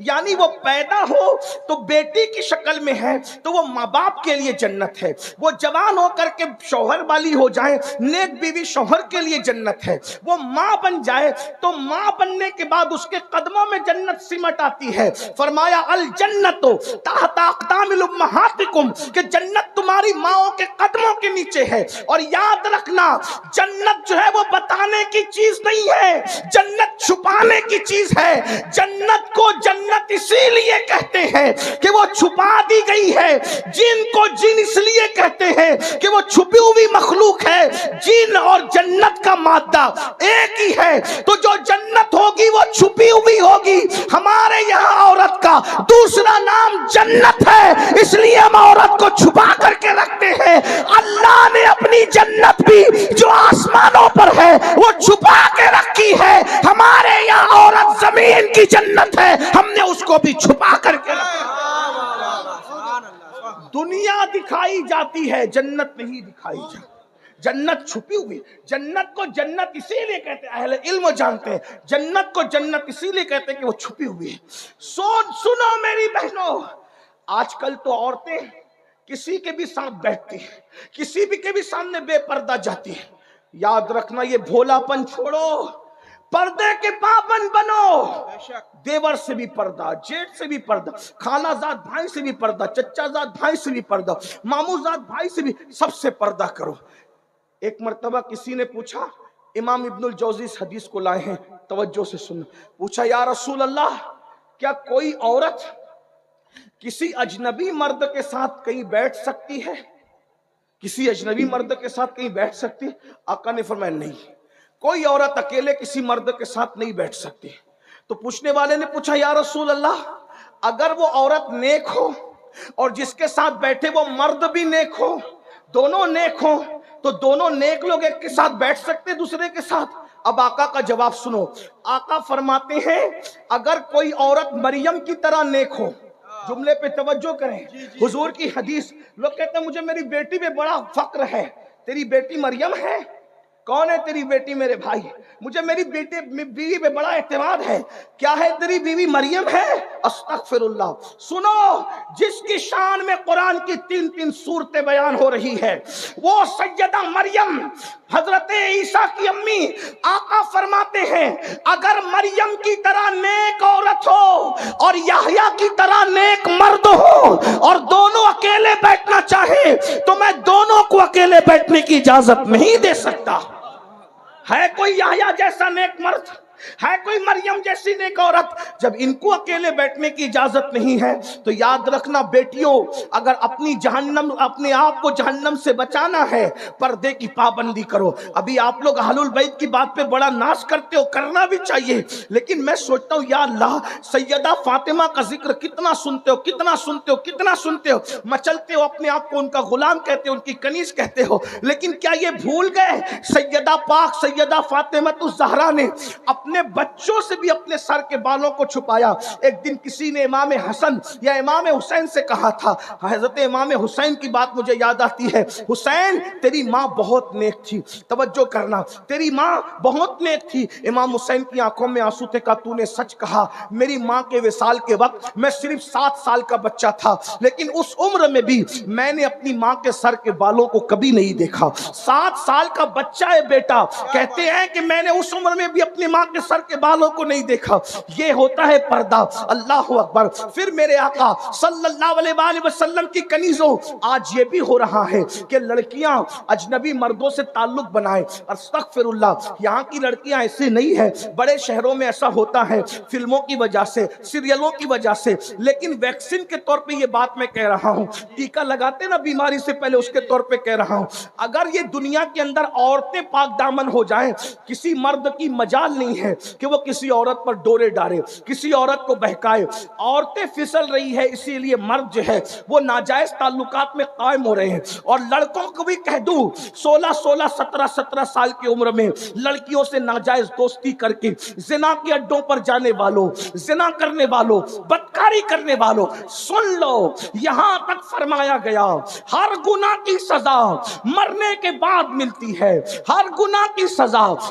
یعنی وہ پیدا ہو تو بیٹی کی شکل میں ہے تو وہ ماں باپ کے لیے جنت ہے، وہ جوان ہو کر کے شوہر والی ہو جائے نیک بیوی شوہر کے لیے جنت ہے، وہ ماں بن جائے تو ماں بننے کے بعد اس کے قدموں میں جنت سمٹ آتی ہے۔ فرمایا الجنت تحت اقدام الامہاتکم، کہ جنت تمہاری ماؤں کے قدموں کے نیچے ہے۔ اور یاد رکھنا جنت جو ہے وہ بتانے کی چیز نہیں ہے، جنت چھپانے کی چیز ہے۔ جنت کو جنت اسی لیے کہتے ہیں کہ وہ چھپا دی گئی ہے، جن کو جن اس لیے کہتے ہیں کہ وہ چھپی ہوئی مخلوق ہے۔ جن اور جنت کا مادہ ایک ہی ہے، تو جو جنت ہوگی وہ چھپی ہوئی ہوگی۔ ہمارے یہاں عورت کا دوسرا نام جنت ہے، اس لیے ہم عورت کو چھپا کر کے رکھتے ہیں۔ اللہ نے اپنی جنت بھی جو آسمانوں پر ہے وہ چھپا کے رکھی ہے۔ ہمارے یہاں عورت زمین کی جنت ہے، ہم نے اس کو بھی چھپا کر کے رکھا۔ دنیا دکھائی جاتی ہے، جنت نہیں دکھائی جاتی، جنت چھپی ہوئی۔ جنت کو جنت اسی لیے کہتے ہیں، اہل علم جانتے ہیں جنت کو جنت اسی لیے کہتے ہیں کہ وہ چھپی ہوئی ہے۔ سنو میری بہنوں، آج کل تو عورتیں کسی کے بھی ساتھ بیٹھتی ہیں، کسی بھی کے بھی سامنے بے پردہ جاتی ہیں۔ یاد رکھنا یہ بھولا پن چھوڑو، پردے کے پابند بنو۔ دیور سے بھی پردہ، جیٹ سے بھی پردہ، خالہ زاد بھائی سے بھی پردہ، چچا زاد بھائی سے بھی پردہ، مامو زاد بھائی سے بھی، سب سے پردہ کرو۔ ایک مرتبہ کسی نے پوچھا، امام ابن الجوزی اس حدیث کو لائے ہیں، توجہ سے سنو۔ پوچھا یا رسول اللہ، کیا کوئی عورت کسی اجنبی مرد کے ساتھ کہیں بیٹھ سکتی ہے؟ کسی اجنبی مرد کے ساتھ کہیں بیٹھ سکتی؟ آقا نے فرمایا نہیں، کوئی عورت اکیلے کسی مرد کے ساتھ نہیں بیٹھ سکتی۔ تو پوچھنے والے نے پوچھا یا رسول اللہ، اگر وہ عورت نیک ہو اور جس کے ساتھ بیٹھے وہ مرد بھی نیک ہو، دونوں نیک ہو، تو دونوں نیک لوگ ایک کے ساتھ بیٹھ سکتے دوسرے کے ساتھ؟ اب آقا کا جواب سنو، آقا فرماتے ہیں اگر کوئی عورت مریم کی طرح نیک ہو، جملے پہ توجہ کریں، حضور کی حدیث، لوگ کہتے ہیں مجھے میری بیٹی پہ بڑا فخر ہے۔ تیری بیٹی مریم ہے؟ کون ہے تیری بیٹی میرے بھائی؟ مجھے میری بیوی پہ بڑا اعتماد ہے۔ کیا ہے تیری بیوی مریم ہے؟ استغفر اللہ۔ سنو، جس کی شان میں قرآن کی 3 صورتیں بیان ہو رہی ہے وہ سیدہ مریم حضرت عیسیٰ کی امی۔ آقا فرماتے ہیں اگر مریم کی طرح نیک عورت ہو اور یحییٰ کی طرح نیک مرد ہو اور دونوں اکیلے بیٹھنا چاہے تو میں دونوں کو اکیلے بیٹھنے کی اجازت نہیں دے سکتا۔ ہے کوئی یحییٰ جیسا نیک مرد؟ ہے کوئی مریم جیسی نیک عورت؟ جب ان کو اکیلے بیٹھنے کی اجازت نہیں ہے تو یاد رکھنا بیٹیوں، اگر اپنے آپ کو جہنم سے بچانا ہے پردے کی پابندی کرو۔ ابھی آپ لوگ اہل البیت کی بات پہ بڑا ناز کرتے ہو، کرنا بھی چاہیے، لیکن میں سوچتا ہوں یا اللہ، سیدہ فاطمہ کا ذکر کتنا سنتے ہو، کتنا سنتے ہو، کتنا سنتے ہو، مچلتے ہو اپنے آپ کو ان کا غلام کہتے ہو، ان کی کنیز کہتے ہو، لیکن کیا یہ بھول گئے سیدہ پاک سیدہ فاطمہ الزہرا نے اپنے بچوں سے بھی اپنے سر کے بالوں کو چھپایا؟ ایک دن کسی نے امام حسن یا امام حسین سے کہا تھا، حضرت امام حسین کی بات مجھے یاد آتی ہے، حسین تیری ماں بہت نیک تھی، توجہ کرنا، تیری ماں بہت نیک تھی۔ امام حسین کی آنکھوں میں آنسو تھے، کہا تو نے سچ کہا، میری ماں کے وصال کے وقت میں صرف 7 سال کا بچہ تھا، لیکن اس عمر میں بھی میں نے اپنی ماں کے سر کے بالوں کو کبھی نہیں دیکھا۔ 7 سال کا بچہ ہے بیٹا، کہتے ہیں کہ میں نے اس عمر میں بھی اپنی ماں کے سر کے بالوں کو نہیں دیکھا۔ یہ ہوتا ہے پردہ۔ اللہ اکبر۔ پھر میرے آقا صلی اللہ علیہ وآلہ وسلم کی کنیزوں، آج یہ بھی ہو رہا ہے کہ لڑکیاں اجنبی مردوں سے تعلق بنائیں۔ استغفر اللہ، یہاں کی لڑکیاں ایسے نہیں ہیں، بڑے شہروں میں ایسا ہوتا ہے فلموں کی وجہ سے، سیریلوں کی وجہ سے، لیکن ویکسین کے طور پہ یہ بات میں کہہ رہا ہوں، ٹیکہ لگاتے نا بیماری سے پہلے، اس کے طور پہ کہہ رہا ہوں، اگر یہ دنیا کے اندر عورتیں پاک دامن ہو جائیں، کسی مرد کی مجال نہیں ہے کہ وہ کسی عورت پر ڈورے ڈالے، کسی عورت کو بہکائے۔ عورتیں پھسل رہی ہے، اسی لیے مرد جو ہے وہ ناجائز تعلقات میں قائم ہو رہے ہیں۔ اور لڑکوں کو بھی کہہ دوں، 16 17 سال کی عمر میں لڑکیوں سے ناجائز دوستی کر کے زنا کے اڈوں پر جانے والوں، زنا کرنے والوں، بدکاری کرنے والوں، سن لو، یہاں تک فرمایا گیا ہر گناہ کی سزا مرنے کے بعد ملتی ہے، ہر گناہ کی سزا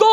2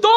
2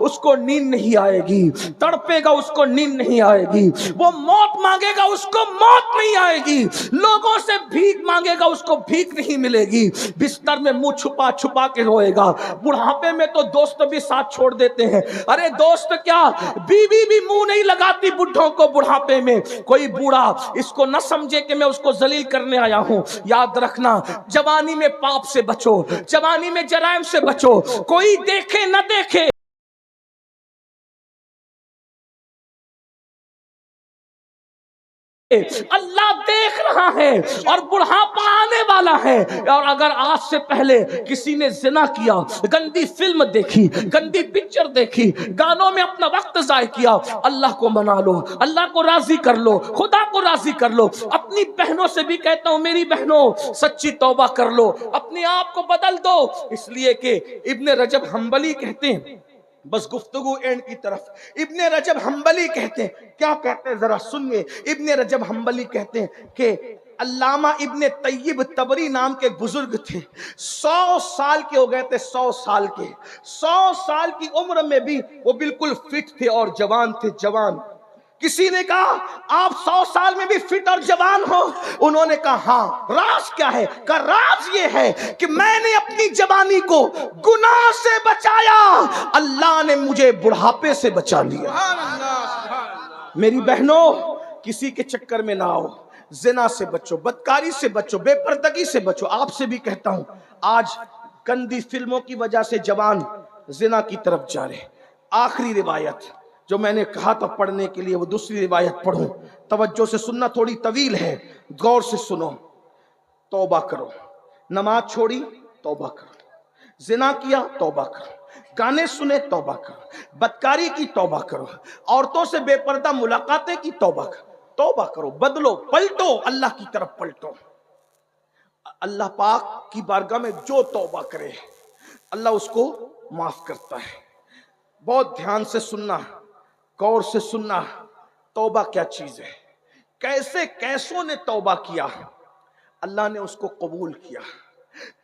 اس کو نیند نہیں آئے گی، تڑپے گا اس کو نیند نہیں آئے گی، وہ موت مانگے گا اس کو موت نہیں آئے گی، لوگوں سے بھیک مانگے گا اس کو بھیک نہیں ملے گی، بستر میں منہ چھپا چھپا کے روئے گا۔ بڑھاپے میں تو دوست بھی ساتھ چھوڑ دیتے ہیں، ارے دوست کیا بیوی بھی منہ نہیں لگاتی بڈھوں کو بڑھاپے میں۔ کوئی بوڑھا اس کو نہ سمجھے کہ میں اس کو ذلیل کرنے آیا ہوں، یاد رکھنا جوانی میں پاپ سے بچو، جوانی میں جرائم سے بچو، کوئی دیکھے نہ دیکھے اللہ دیکھ رہا ہے اور بڑھاپا آنے والا ہے۔ اور اگر آج سے پہلے کسی نے زنا کیا، گندی فلم دیکھی، گندی پکچر دیکھی، گانوں میں اپنا وقت ضائع کیا، اللہ کو منا لو، اللہ کو راضی کر لو، خدا کو راضی کر لو۔ اپنی بہنوں سے بھی کہتا ہوں میری بہنوں سچی توبہ کر لو، اپنے آپ کو بدل دو، اس لیے کہ ابن رجب حنبلی کہتے ہیں، بس گفتگو اینڈ کی طرف، ابن رجب حنبلی کہتے ہیں، کیا کہتے ہیں ذرا سنیے۔ ابن رجب حنبلی کہتے ہیں کہ علامہ ابن طیب تبری نام کے ایک بزرگ تھے، 100 سال کے ہو گئے تھے، 100 سال کے، 100 سال کی عمر میں بھی وہ بالکل فٹ تھے اور جوان تھے، جوان۔ کسی نے کہا آپ 100 سال میں بھی فٹ اور جوان ہو؟ انہوں نے کہا ہاں۔ راز کیا ہے؟ کہ راز یہ ہے کہ میں نے اپنی جوانی کو گناہ سے بچایا، اللہ نے مجھے بڑھاپے سے بچا لیا۔ میری بہنوں کسی کے چکر میں نہ آؤ، زنا سے بچو، بدکاری سے بچو، بے پردگی سے بچو۔ آپ سے بھی کہتا ہوں آج گندی فلموں کی وجہ سے جوان زنا کی طرف جا رہے۔ آخری روایت جو میں نے کہا تھا پڑھنے کے لیے وہ دوسری روایت پڑھوں، توجہ سے سننا، تھوڑی طویل ہے، غور سے سنو۔ توبہ کرو، نماز چھوڑی توبہ کرو، زنا کیا توبہ کرو، گانے سنے توبہ کرو، بدکاری کی توبہ کرو، عورتوں سے بے پردہ ملاقاتیں کی توبہ کرو، توبہ کرو، بدلو، پلٹو، اللہ کی طرف پلٹو۔ اللہ پاک کی بارگاہ میں جو توبہ کرے اللہ اس کو معاف کرتا ہے۔ بہت دھیان سے سننا، غور سے سننا، توبہ کیا چیز ہے، کیسے کیسوں نے توبہ کیا، اللہ نے اس کو قبول کیا۔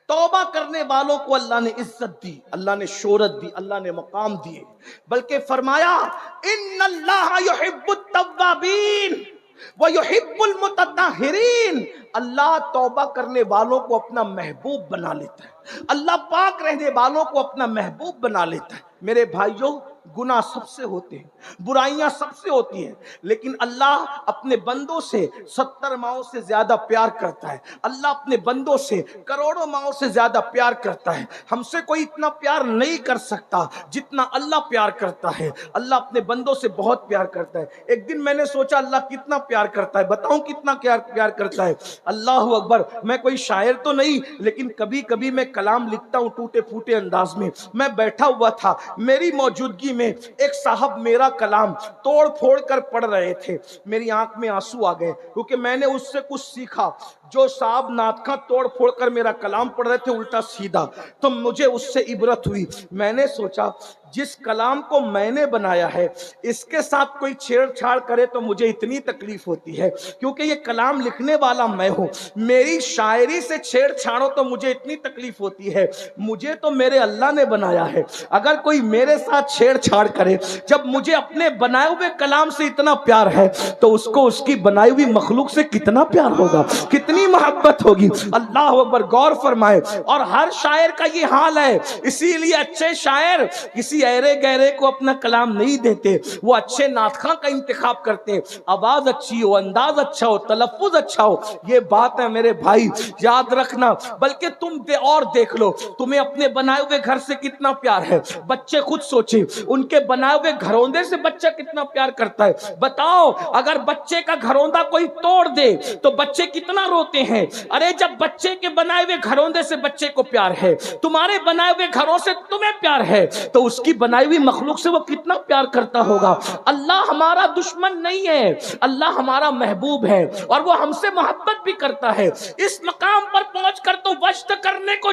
توبہ کرنے والوں کو اللہ نے عزت دی، اللہ نے شہرت دی، اللہ نے مقام دیے، بلکہ فرمایا ان اللہ یحب التوابین ویحب المتطہرین۔ اللہ توبہ کرنے والوں کو اپنا محبوب بنا لیتا ہے، اللہ پاک رہنے والوں کو اپنا محبوب بنا لیتا ہے۔ میرے بھائیوں گناہ سب سے ہوتے ہیں، برائیاں سب سے ہوتی ہیں، لیکن اللہ اپنے بندوں سے 70 ماؤں سے زیادہ پیار کرتا ہے، اللہ اپنے بندوں سے کروڑوں ماؤں سے زیادہ پیار کرتا ہے۔ ہم سے کوئی اتنا پیار نہیں کر سکتا جتنا اللہ پیار کرتا ہے، اللہ اپنے بندوں سے بہت پیار کرتا ہے۔ ایک دن میں نے سوچا اللہ کتنا پیار کرتا ہے، بتاؤں کتنا پیار کرتا ہے؟ اللہ اکبر، میں کوئی شاعر تو نہیں لیکن کبھی کبھی میں کلام لکھتا ہوں ٹوٹے پھوٹے انداز میں۔ میں بیٹھا ہوا تھا، میری موجودگی میں ایک صاحب میرا کلام توڑ پھوڑ کر پڑھ رہے تھے، میری آنکھ میں آنسو آ گئے، کیونکہ میں نے اس سے کچھ سیکھا۔ جو صاحب نعت خواں توڑ پھوڑ کر میرا کلام پڑھ رہے تھے الٹا سیدھا، تو مجھے اس سے عبرت ہوئی۔ میں نے سوچا جس کلام کو میں نے بنایا ہے اس کے ساتھ کوئی چھیڑ چھاڑ کرے تو مجھے اتنی تکلیف ہوتی ہے، کیونکہ یہ کلام لکھنے والا میں ہوں، میری شاعری سے چھیڑ چھاڑو تو مجھے اتنی تکلیف ہوتی ہے۔ مجھے تو میرے اللہ نے بنایا ہے، اگر کوئی میرے ساتھ چھیڑ چھاڑ کرے، جب مجھے اپنے بنائے ہوئے کلام سے اتنا پیار ہے تو اس کو اس کی بنائی ہوئی مخلوق سے کتنا پیار ہوگا، کتنی محبت ہوگی۔ اللہ اکبر، غور فرمائے۔ اور ہر شاعر کا یہ حال ہے، اسی لیے اچھے شاعر کسی ایرے گہرے کو اپنا کلام نہیں دیتے، وہ اچھے نعت خواں کا انتخاب کرتے، آواز اچھی ہو، انداز اچھا ہو، تلفظ اچھا ہو۔ یہ بات ہے میرے بھائی، یاد رکھنا۔ بلکہ تم اور دیکھ لو تمہیں اپنے بنائے ہوئے گھر سے کتنا پیار ہے، بچے خود سوچیں ان کے بنائے ہوئے گھروندے سے بچہ کتنا پیار کرتا ہے۔ بتاؤ اگر بچے کا گھروندہ کوئی توڑ دے تو بچے کتنا روتے ہیں۔ ارے جب بچے کے بنائے ہوئے گھروندے سے بچے کو پیار ہے، تمہارے بنائے ہوئے گھروں سے تمہیں پیار ہے، تو اس کی بنائی ہوئی مخلوق سے وہ کتنا پیار کرتا ہوگا۔ اللہ ہمارا دشمن نہیں ہے، اللہ ہمارا محبوب ہے اور وہ ہم سے محبت بھی کرتا ہے۔ اس مقام پر پہنچ کر تو وجد کرنے کو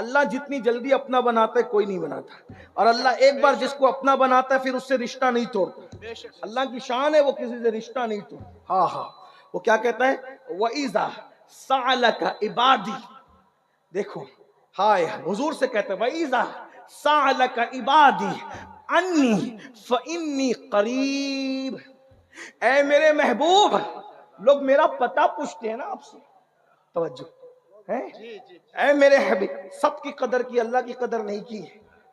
اللہ جتنی جلدی اپنا بناتا ہے کوئی نہیں بناتا، اور اللہ ایک بار جس کو اپنا بناتا ہے پھر اس سے رشتہ نہیں توڑتا۔ اللہ کی شان ہے، وہ کسی سے رشتہ نہیں توڑتا۔ ہاں ہاں، وہ کیا کہتا ہے؟ وَإِذَا سَأَلَكَ عِبَادِي، دیکھو ہائے حضور سے کہتا ہے وَإِذَا سَأَلَكَ عِبَادِي عَنِّي فَإِنِّي قَرِيبٌ، اے میرے محبوب، لوگ میرا پتہ پوچھتے ہیں نا آپ سے، توجہ ہے، اے میرے حبیب، سب کی قدر کی، اللہ کی قدر نہیں کی،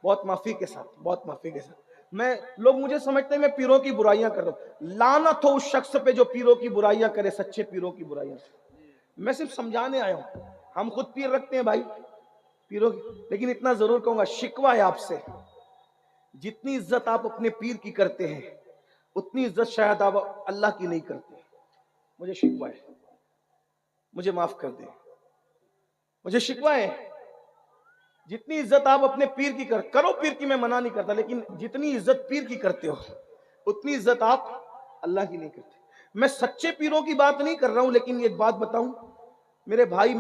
بہت معافی کے ساتھ، بہت معافی کے ساتھ۔ میں لوگ مجھے سمجھتے ہیں میں پیروں کی برائیاں کر رہا ہوں، لعنت ہو اس شخص پہ جو پیروں کی برائیاں کرے، سچے پیروں کی برائیاں۔ میں صرف سمجھانے آیا ہوں، ہم خود پیر رکھتے ہیں بھائی پیروں کی، لیکن اتنا ضرور کہوں گا، شکوہ ہے آپ سے، جتنی عزت آپ اپنے پیر کی کرتے ہیں اتنی عزت شاید آپ اللہ کی نہیں کرتے۔ مجھے شکوہ ہے، مجھے معاف کر دیں، مجھے شکوہ ہے، جتنی عزت آپ اپنے پیر کی کرو، پیر کی میں منع نہیں کرتا، لیکن جتنی عزت پیر کی کرتے ہو اتنی عزت آپ اللہ کی نہیں کرتے۔ میں سچے پیروں کی بات نہیں کر رہا ہوں، لیکن ایک بات بتاؤں میرے بھائی،